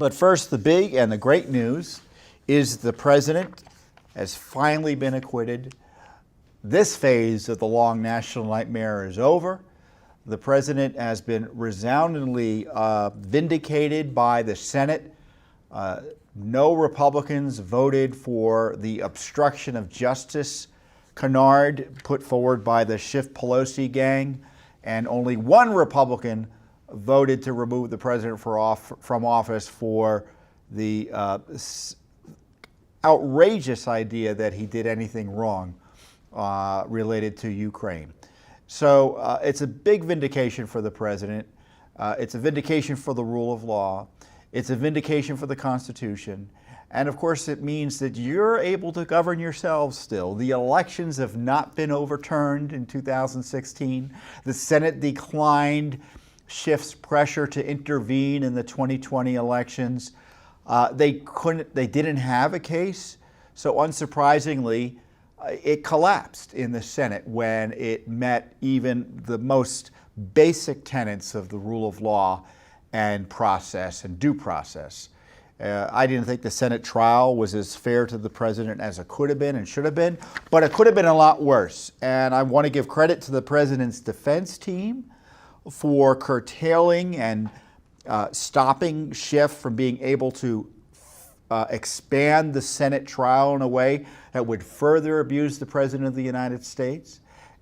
But first, the big and the great news is the president has finally been acquitted. This phase of the long national nightmare is over. The president has been resoundingly vindicated by the Senate. No Republicans voted for the obstruction of justice canard put forward by the Schiff-Pelosi gang, and only one Republican voted to remove the president from office for the outrageous idea that he did anything wrong related to Ukraine. So it's a big vindication for the president. It's a vindication for the rule of law. It's a vindication for the Constitution. And of course, it means that you're able to govern yourselves still. The elections have not been overturned in 2016. The Senate declined Schiff's pressure to intervene in the 2020 elections. They didn't have a case. So unsurprisingly, it collapsed in the Senate when it met even the most basic tenets of the rule of law and process and due process. I didn't think the Senate trial was as fair to the president as it could have been and should have been, but it could have been a lot worse. And I want to give credit to the president's defense team for curtailing and stopping Schiff from being able to expand the Senate trial in a way that would further abuse the President of the United States.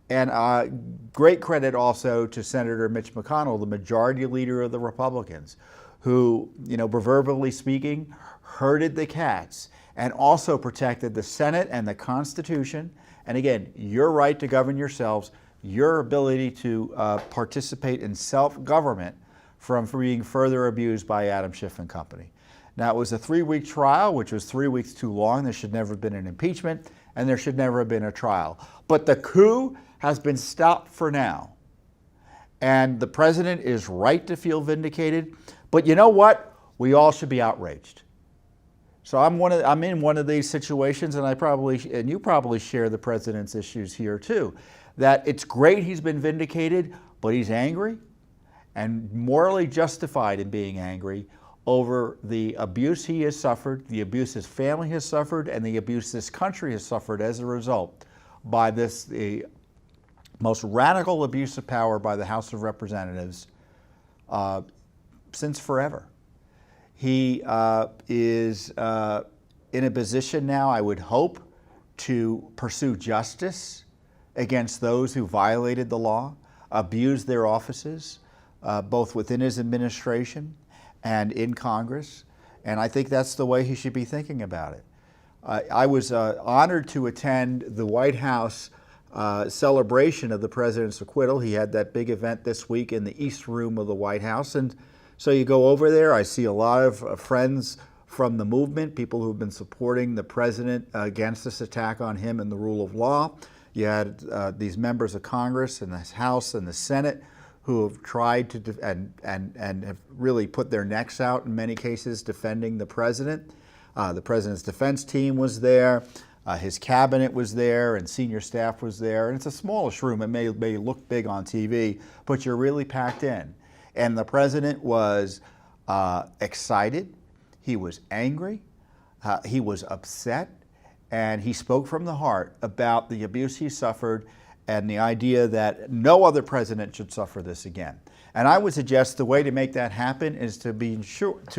And great credit also to Senator Mitch McConnell, the majority leader of the Republicans, who, proverbially speaking, herded the cats and also protected the Senate and the Constitution. And again, your right to govern yourselves, your ability to participate in self-government from being further abused by Adam Schiff and company. Now, it was a 3-week trial, which was 3 weeks too long. There should never have been an impeachment, and there should never have been a trial. But the coup has been stopped for now. And the president is right to feel vindicated. But you know what? We all should be outraged. So I'm in one of these situations, and you probably share the president's issues here too, that it's great he's been vindicated, but he's angry and morally justified in being angry over the abuse he has suffered, the abuse his family has suffered, and the abuse this country has suffered as a result by the most radical abuse of power by the House of Representatives since forever. He is in a position now, I would hope, to pursue justice against those who violated the law, abused their offices, both within his administration and in Congress. And I think that's the way he should be thinking about it. I was honored to attend the White House celebration of the president's acquittal. He had that big event this week in the East Room of the White House. And so you go over there, I see a lot of friends from the movement, people who've been supporting the president against this attack on him and the rule of law. You had these members of Congress and the House and the Senate who have tried to and have really put their necks out in many cases defending the president. The president's defense team was there, his cabinet was there, and senior staff was there. And it's a smallish room. It may look big on TV, but you're really packed in. And the president was excited, he was angry, he was upset, and he spoke from the heart about the abuse he suffered and the idea that no other president should suffer this again. And I would suggest the way to make that happen is to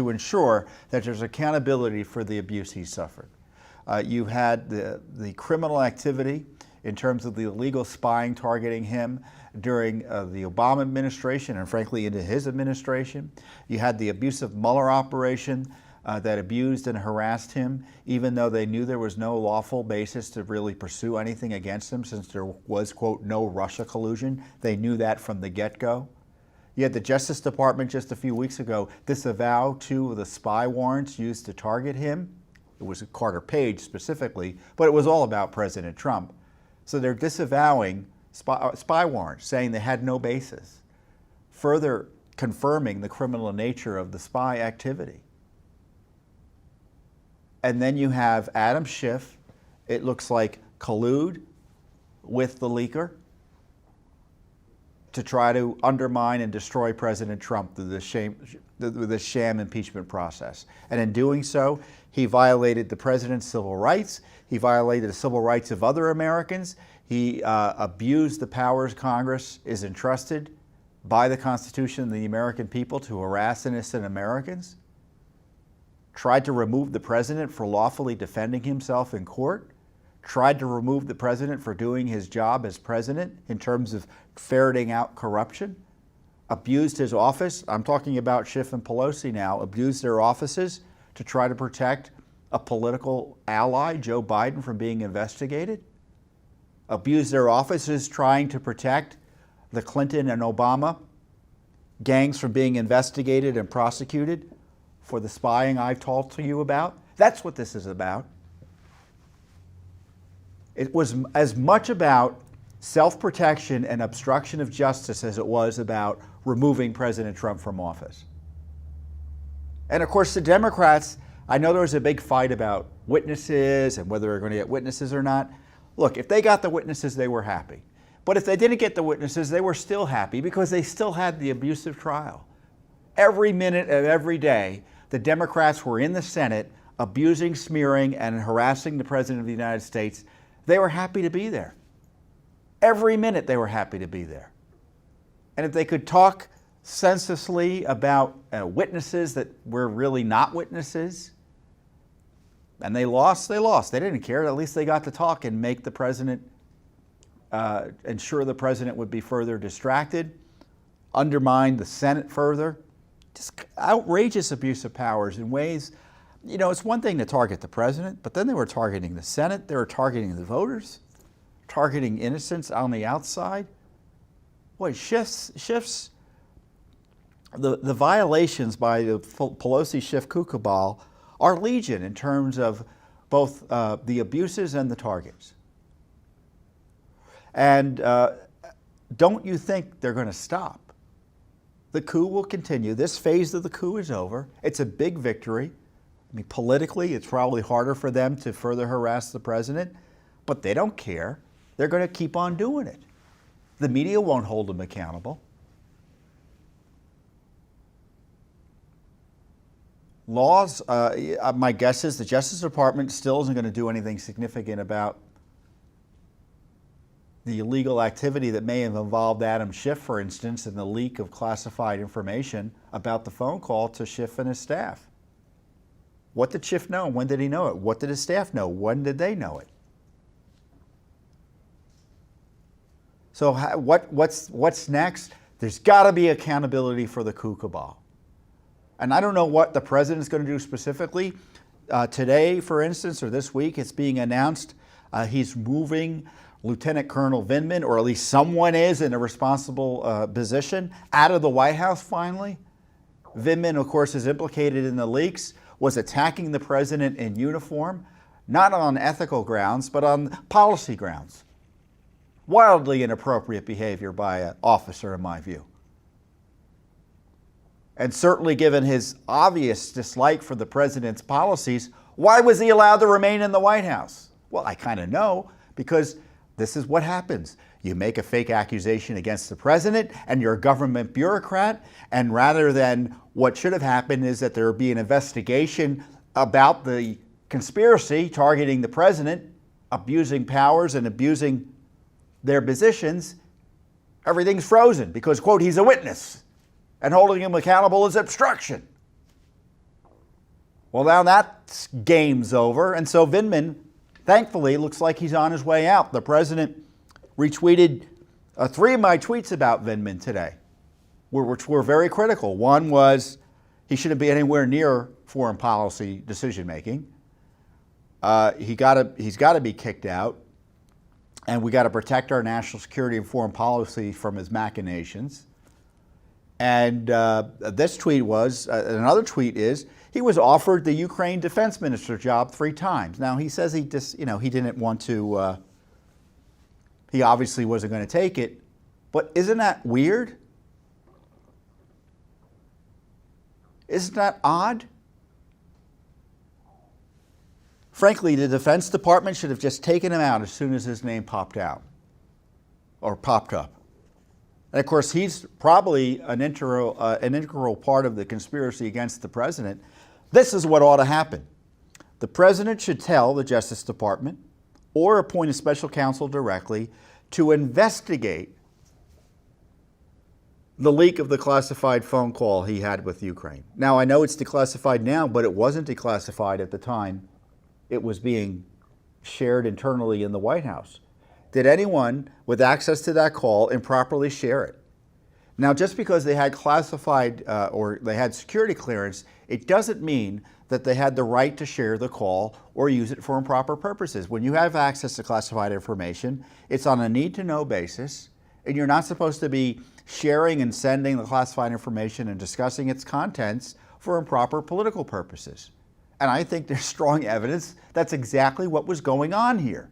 ensure that there's accountability for the abuse he suffered. You had the criminal activity in terms of the illegal spying targeting him during the Obama administration and frankly into his administration. You had the abusive Mueller operation that abused and harassed him, even though they knew there was no lawful basis to really pursue anything against him since there was, quote, no Russia collusion. They knew that from the get-go. You had the Justice Department just a few weeks ago disavow 2 of the spy warrants used to target him. It was Carter Page specifically, but it was all about President Trump. So they're disavowing spy warrants, saying they had no basis, further confirming the criminal nature of the spy activity. And then you have Adam Schiff, it looks like, collude with the leaker to try to undermine and destroy President Trump through the the sham impeachment process. And in doing so, he violated the president's civil rights. He violated the civil rights of other Americans. He abused the powers Congress is entrusted by the Constitution and the American people to harass innocent Americans. Tried to remove the president for lawfully defending himself in court. Tried to remove the president for doing his job as president in terms of ferreting out corruption. Abused his office. I'm talking about Schiff and Pelosi now. Abused their offices to try to protect a political ally, Joe Biden, from being investigated. Abused their offices trying to protect the Clinton and Obama gangs from being investigated and prosecuted for the spying I've talked to you about. That's what this is about. It was as much about self-protection and obstruction of justice as it was about removing President Trump from office. And of course, the Democrats, I know there was a big fight about witnesses and whether they're going to get witnesses or not. Look, if they got the witnesses, they were happy. But if they didn't get the witnesses, they were still happy because they still had the abusive trial. Every minute of every day, the Democrats were in the Senate abusing, smearing, and harassing the President of the United States. They were happy to be there. Every minute they were happy to be there. And if they could talk senselessly about witnesses that were really not witnesses, and they lost, they lost. They didn't care. At least they got to talk and make the president, ensure the president would be further distracted, undermine the Senate further. Just outrageous abuse of powers in ways, you know, it's one thing to target the president, but then they were targeting the Senate, they were targeting the voters, targeting innocents on the outside. Boy, Schiff's the violations by the Pelosi-Schiff Coup Cabal are legion in terms of both the abuses and the targets. And don't you think they're going to stop? The coup will continue. This phase of the coup is over. It's a big victory. I mean, politically, it's probably harder for them to further harass the president, but they don't care. They're going to keep on doing it. The media won't hold them accountable. Laws, my guess is the Justice Department still isn't going to do anything significant about the illegal activity that may have involved Adam Schiff, for instance, in the leak of classified information about the phone call to Schiff and his staff. What did Schiff know? When did he know it? What did his staff know? When did they know it? So what's next? There's got to be accountability for the coup cabal. And I don't know what the president's going to do specifically. Today, for instance, or this week, it's being announced he's moving Lieutenant Colonel Vindman, or at least someone is in a responsible position, out of the White House finally. Vindman, of course, is implicated in the leaks, was attacking the president in uniform, not on ethical grounds, but on policy grounds. Wildly inappropriate behavior by an officer, in my view. And certainly given his obvious dislike for the president's policies, why was he allowed to remain in the White House? Well, I kind of know, because this is what happens. You make a fake accusation against the president and you're a government bureaucrat, and rather than what should have happened is that there would be an investigation about the conspiracy targeting the president, abusing powers and abusing their positions, everything's frozen because, quote, he's a witness and holding him accountable is obstruction. Well, now that game's over, and so Vindman, thankfully, looks like he's on his way out. The president retweeted 3 of my tweets about Vindman today, which were very critical. One was he shouldn't be anywhere near foreign policy decision-making. He's got to be kicked out, and we got to protect our national security and foreign policy from his machinations. And this tweet was, another tweet is, he was offered the Ukraine defense minister job 3 times. Now, he says he didn't want to, he obviously wasn't going to take it, but isn't that weird? Isn't that odd? Frankly, the Defense Department should have just taken him out as soon as his name popped out or popped up. And of course, he's probably an integral part of the conspiracy against the president. This is what ought to happen. The president should tell the Justice Department or appoint a special counsel directly to investigate the leak of the classified phone call he had with Ukraine. Now, I know it's declassified now, but it wasn't declassified at the time it was being shared internally in the White House. Did anyone with access to that call improperly share it? Now, just because they had classified or they had security clearance, it doesn't mean that they had the right to share the call or use it for improper purposes. When you have access to classified information, it's on a need-to-know basis, and you're not supposed to be sharing and sending the classified information and discussing its contents for improper political purposes. And I think there's strong evidence that's exactly what was going on here.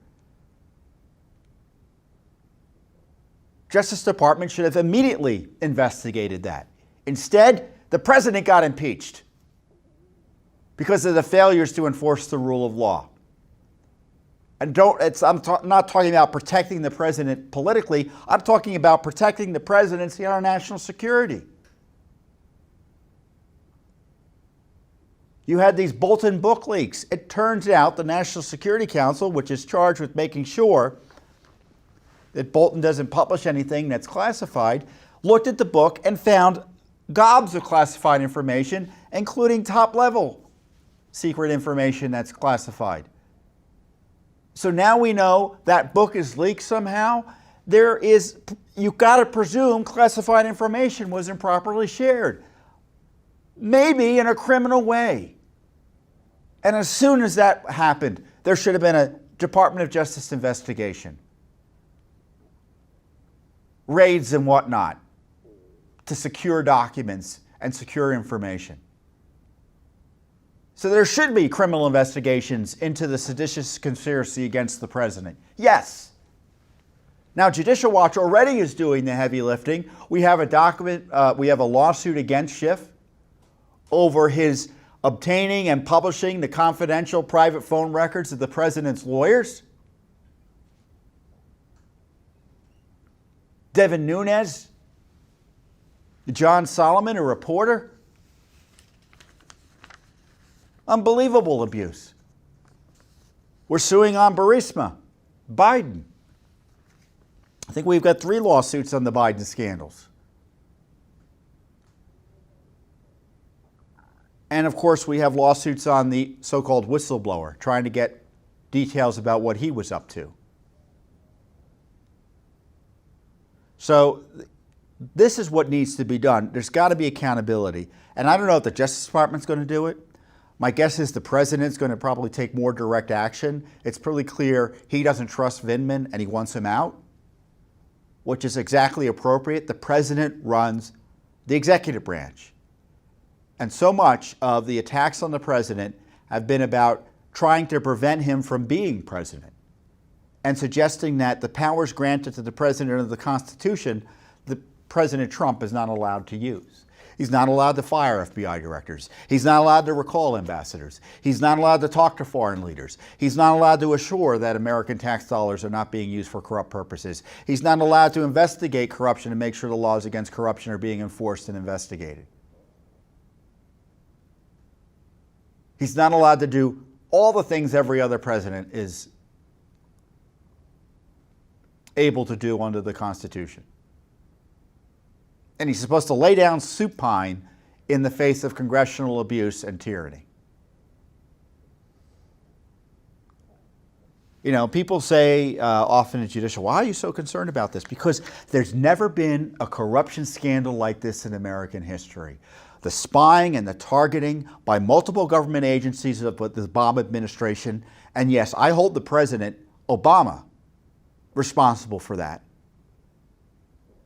Justice Department should have immediately investigated that. Instead, the president got impeached because of the failures to enforce the rule of law. And I'm not talking about protecting the president politically. I'm talking about protecting the presidency and our national security. You had these Bolton book leaks. It turns out the National Security Council, which is charged with making sure that Bolton doesn't publish anything that's classified, looked at the book and found gobs of classified information, including top-level secret information that's classified. So now we know that book is leaked somehow. You've got to presume classified information was improperly shared, maybe in a criminal way. And as soon as that happened, there should have been a Department of Justice investigation, raids and whatnot, to secure documents and secure information. So there should be criminal investigations into the seditious conspiracy against the president. Yes. Now, Judicial Watch already is doing the heavy lifting. We have a lawsuit against Schiff over his obtaining and publishing the confidential private phone records of the president's lawyers. Devin Nunes, John Solomon, a reporter. Unbelievable abuse. We're suing on Burisma, Biden. I think we've got 3 lawsuits on the Biden scandals. And of course, we have lawsuits on the so-called whistleblower, trying to get details about what he was up to. So this is what needs to be done. There's got to be accountability. And I don't know if the Justice Department's going to do it. My guess is the president's going to probably take more direct action. It's pretty clear he doesn't trust Vindman and he wants him out, which is exactly appropriate. The president runs the executive branch. And so much of the attacks on the president have been about trying to prevent him from being president and suggesting that the powers granted to the president under the Constitution, the President Trump is not allowed to use. He's not allowed to fire FBI directors. He's not allowed to recall ambassadors. He's not allowed to talk to foreign leaders. He's not allowed to assure that American tax dollars are not being used for corrupt purposes. He's not allowed to investigate corruption and make sure the laws against corruption are being enforced and investigated. He's not allowed to do all the things every other president is able to do under the Constitution. And he's supposed to lay down supine in the face of congressional abuse and tyranny. You know, people say often in judicial, why are you so concerned about this? Because there's never been a corruption scandal like this in American history. The spying and the targeting by multiple government agencies of the Obama administration. And yes, I hold the President, Obama, responsible for that,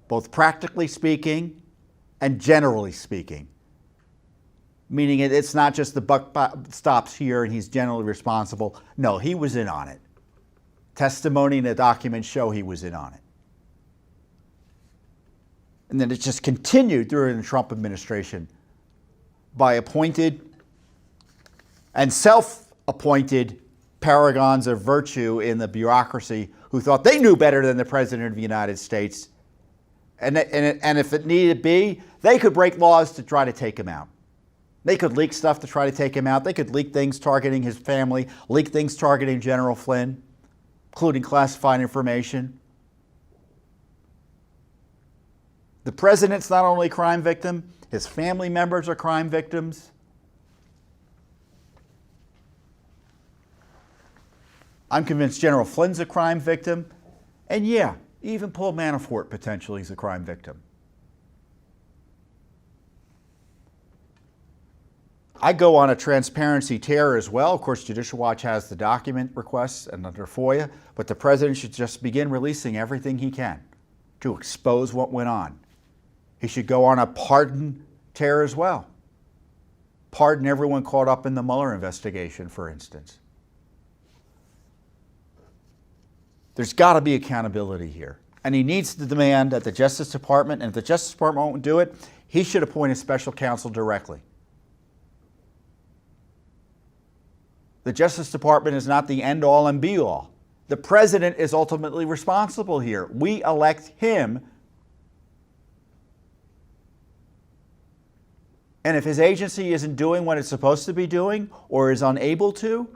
both practically speaking and generally speaking. Meaning it's not just the buck stops here and he's generally responsible. No, he was in on it. Testimony and the documents show he was in on it. And then it just continued during the Trump administration by appointed and self-appointed paragons of virtue in the bureaucracy who thought they knew better than the President of the United States And if it needed be, they could break laws to try to take him out. They could leak stuff to try to take him out. They could leak things targeting his family, leak things targeting General Flynn, including classified information. The president's not only a crime victim, his family members are crime victims. I'm convinced General Flynn's a crime victim. And yeah, even Paul Manafort potentially is a crime victim. I go on a transparency tear as well. Of course, Judicial Watch has the document requests and under FOIA, but the president should just begin releasing everything he can to expose what went on. He should go on a pardon tear as well. Pardon everyone caught up in the Mueller investigation, for instance. There's got to be accountability here. And he needs to demand that the Justice Department, and if the Justice Department won't do it, he should appoint a special counsel directly. The Justice Department is not the end-all and be-all. The president is ultimately responsible here. We elect him. And if his agency isn't doing what it's supposed to be doing or is unable to,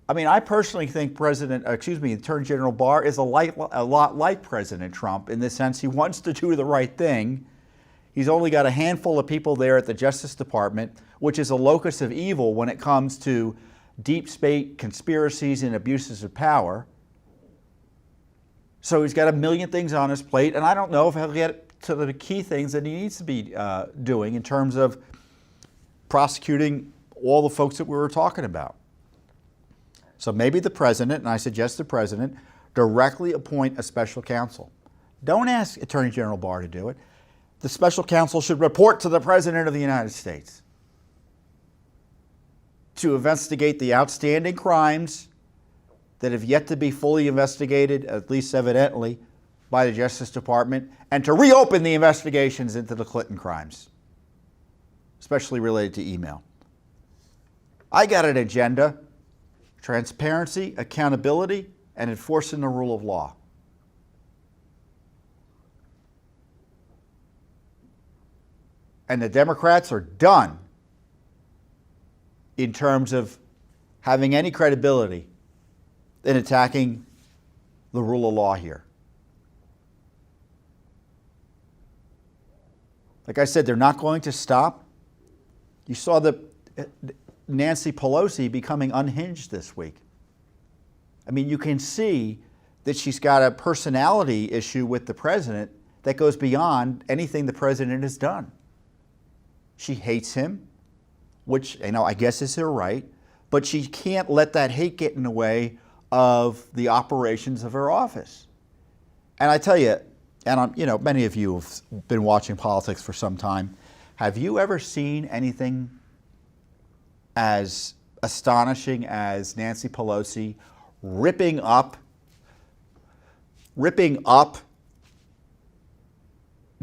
I mean, I personally think Attorney General Barr is a lot like President Trump in the sense he wants to do the right thing. He's only got a handful of people there at the Justice Department, which is a locus of evil when it comes to deep state conspiracies and abuses of power. So he's got a million things on his plate, and I don't know if he'll get to the key things that he needs to be doing in terms of prosecuting all the folks that we were talking about. So maybe the president, and I suggest the president, directly appoint a special counsel. Don't ask Attorney General Barr to do it. The special counsel should report to the President of the United States to investigate the outstanding crimes that have yet to be fully investigated, at least evidently, by the Justice Department, and to reopen the investigations into the Clinton crimes, especially related to email. I got an agenda: transparency, accountability, and enforcing the rule of law. And the Democrats are done in terms of having any credibility in attacking the rule of law here. Like I said, they're not going to stop. You saw Nancy Pelosi becoming unhinged this week. I mean, you can see that she's got a personality issue with the president that goes beyond anything the president has done. She hates him, which, I guess is her right, but she can't let that hate get in the way of the operations of her office. And I tell you, and many of you have been watching politics for some time, have you ever seen anything as astonishing as Nancy Pelosi ripping up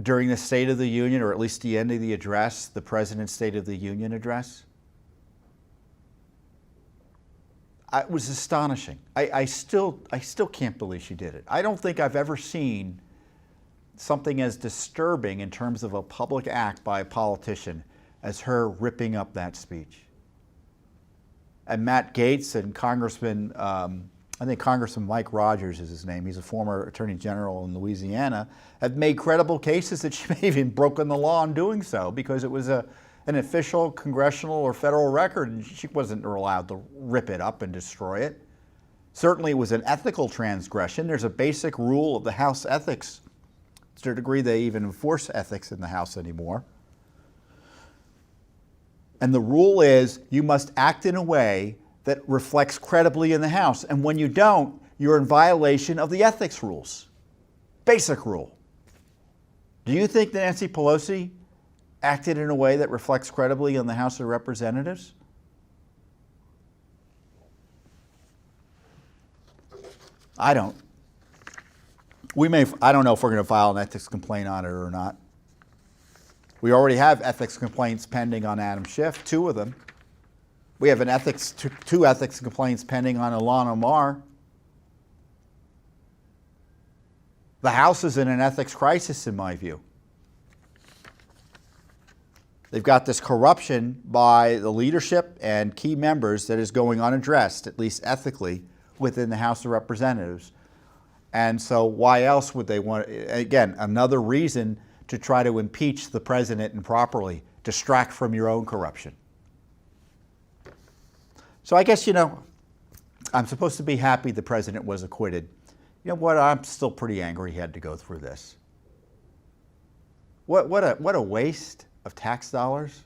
during the State of the Union, or at least the end of the address, the President's State of the Union address? It was astonishing. I still can't believe she did it. I don't think I've ever seen something as disturbing in terms of a public act by a politician as her ripping up that speech. And Matt Gaetz and Congressman, I think Congressman Mike Rogers is his name, he's a former Attorney General in Louisiana, have made credible cases that she may have even broken the law in doing so because it was an official congressional or federal record and she wasn't allowed to rip it up and destroy it. Certainly it was an ethical transgression. There's a basic rule of the House ethics, to a degree they even enforce ethics in the House anymore. And the rule is you must act in a way that reflects credibly in the House. And when you don't, you're in violation of the ethics rules. Basic rule. Do you think that Nancy Pelosi acted in a way that reflects credibly in the House of Representatives? I don't. I don't know if we're going to file an ethics complaint on it or not. We already have ethics complaints pending on Adam Schiff, 2 of them. We have two ethics complaints pending on Ilhan Omar. The House is in an ethics crisis, in my view. They've got this corruption by the leadership and key members that is going unaddressed, at least ethically, within the House of Representatives. And so why else would they want, again, another reason to try to impeach the president improperly, distract from your own corruption. So I guess, I'm supposed to be happy the president was acquitted. You know what? I'm still pretty angry he had to go through this. What a waste of tax dollars.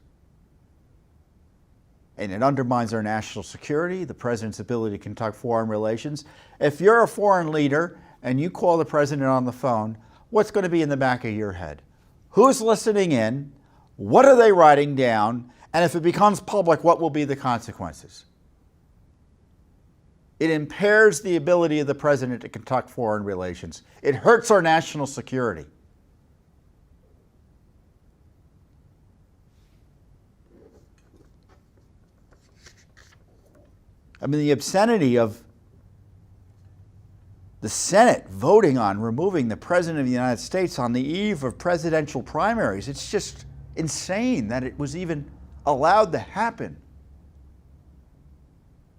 And it undermines our national security, the president's ability to conduct foreign relations. If you're a foreign leader and you call the president on the phone, what's going to be in the back of your head? Who's listening in? What are they writing down? And if it becomes public, what will be the consequences? It impairs the ability of the president to conduct foreign relations. It hurts our national security. I mean, the obscenity of the Senate voting on removing the President of the United States on the eve of presidential primaries, it's just insane that it was even allowed to happen.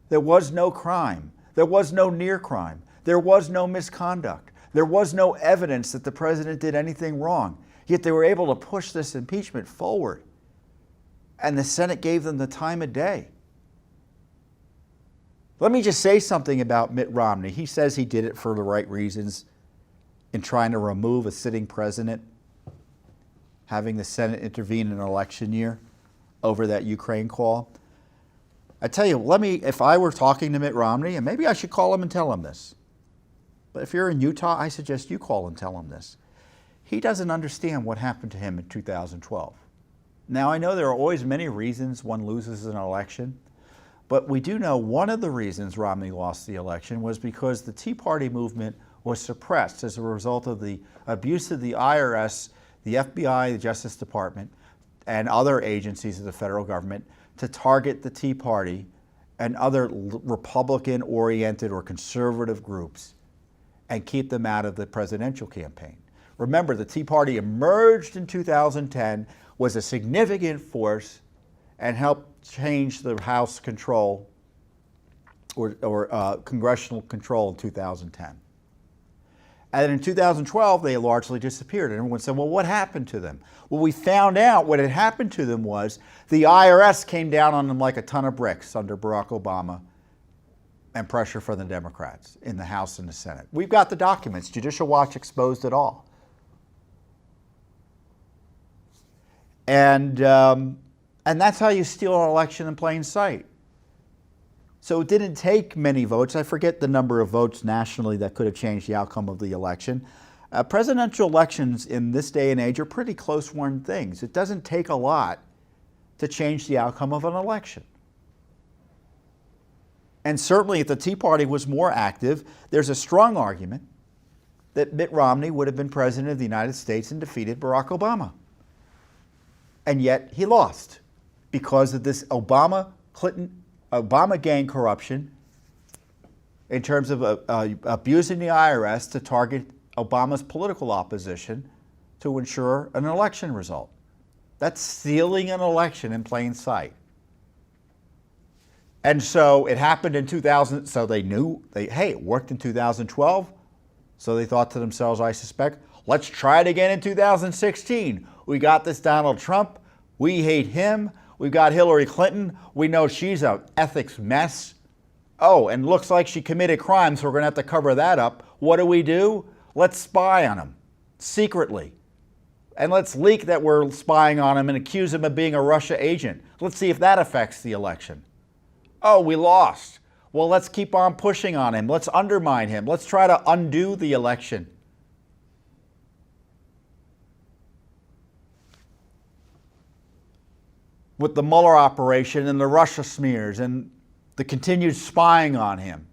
There was no crime. There was no near crime. There was no misconduct. There was no evidence that the president did anything wrong. Yet they were able to push this impeachment forward. And the Senate gave them the time of day. Let me just say something about Mitt Romney. He says he did it for the right reasons in trying to remove a sitting president, having the Senate intervene in an election year over that Ukraine call. I tell you, if I were talking to Mitt Romney, and maybe I should call him and tell him this, but if you're in Utah, I suggest you call and tell him this. He doesn't understand what happened to him in 2012. Now, I know there are always many reasons one loses an election, but we do know one of the reasons Romney lost the election was because the Tea Party movement was suppressed as a result of the abuse of the IRS, the FBI, the Justice Department, and other agencies of the federal government to target the Tea Party and other Republican-oriented or conservative groups and keep them out of the presidential campaign. Remember, the Tea Party emerged in 2010, was a significant force, and helped change the House control or congressional control in 2010. And in 2012, they largely disappeared. And everyone said, well, what happened to them? Well, we found out what had happened to them was the IRS came down on them like a ton of bricks under Barack Obama and pressure from the Democrats in the House and the Senate. We've got the documents. Judicial Watch exposed it all. And that's how you steal an election in plain sight. So it didn't take many votes. I forget the number of votes nationally that could have changed the outcome of the election. Presidential elections in this day and age are pretty close-run things. It doesn't take a lot to change the outcome of an election. And certainly if the Tea Party was more active, there's a strong argument that Mitt Romney would have been president of the United States and defeated Barack Obama. And yet he lost because of this Obama gang corruption in terms of abusing the IRS to target Obama's political opposition to ensure an election result. That's stealing an election in plain sight. And so it happened in 2000, so they knew, hey, it worked in 2012, so they thought to themselves, I suspect, let's try it again in 2016. We got this Donald Trump, we hate him. We've got Hillary Clinton. We know she's an ethics mess. Oh, and looks like she committed crimes, so we're going to have to cover that up. What do? Let's spy on him secretly. And let's leak that we're spying on him and accuse him of being a Russia agent. Let's see if that affects the election. Oh, we lost. Well, let's keep on pushing on him. Let's undermine him. Let's try to undo the election. With the Mueller operation and the Russia smears and the continued spying on him.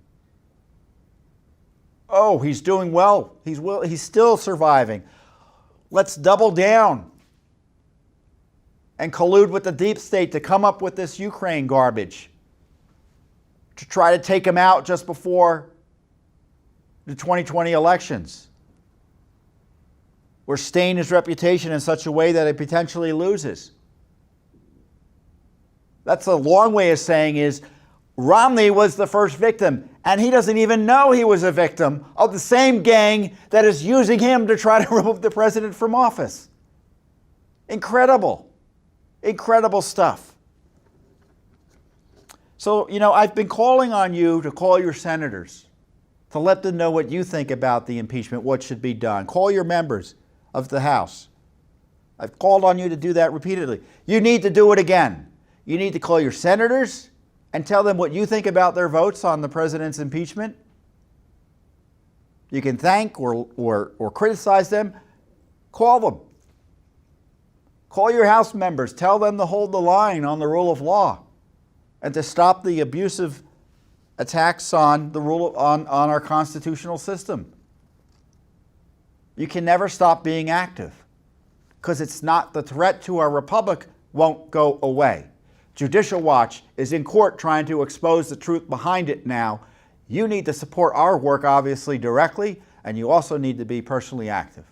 Oh, he's doing well. He's still surviving. Let's double down and collude with the deep state to come up with this Ukraine garbage to try to take him out just before the 2020 elections. or stain his reputation in such a way that he potentially loses. That's a long way of saying is Romney was the first victim, and he doesn't even know he was a victim of the same gang that is using him to try to remove the president from office. Incredible. Incredible stuff. So, I've been calling on you to call your senators, to let them know what you think about the impeachment, what should be done. Call your members of the House. I've called on you to do that repeatedly. You need to do it again. You need to call your senators and tell them what you think about their votes on the president's impeachment. You can thank or criticize them. Call them. Call your House members. Tell them to hold the line on the rule of law and to stop the abusive attacks on the on our constitutional system. You can never stop being active because it's not the threat to our republic won't go away. Judicial Watch is in court trying to expose the truth behind it now. You need to support our work, obviously, directly, and you also need to be personally active.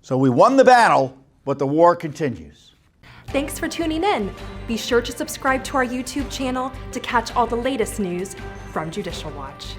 So we won the battle, but the war continues. Thanks for tuning in. Be sure to subscribe to our YouTube channel to catch all the latest news from Judicial Watch.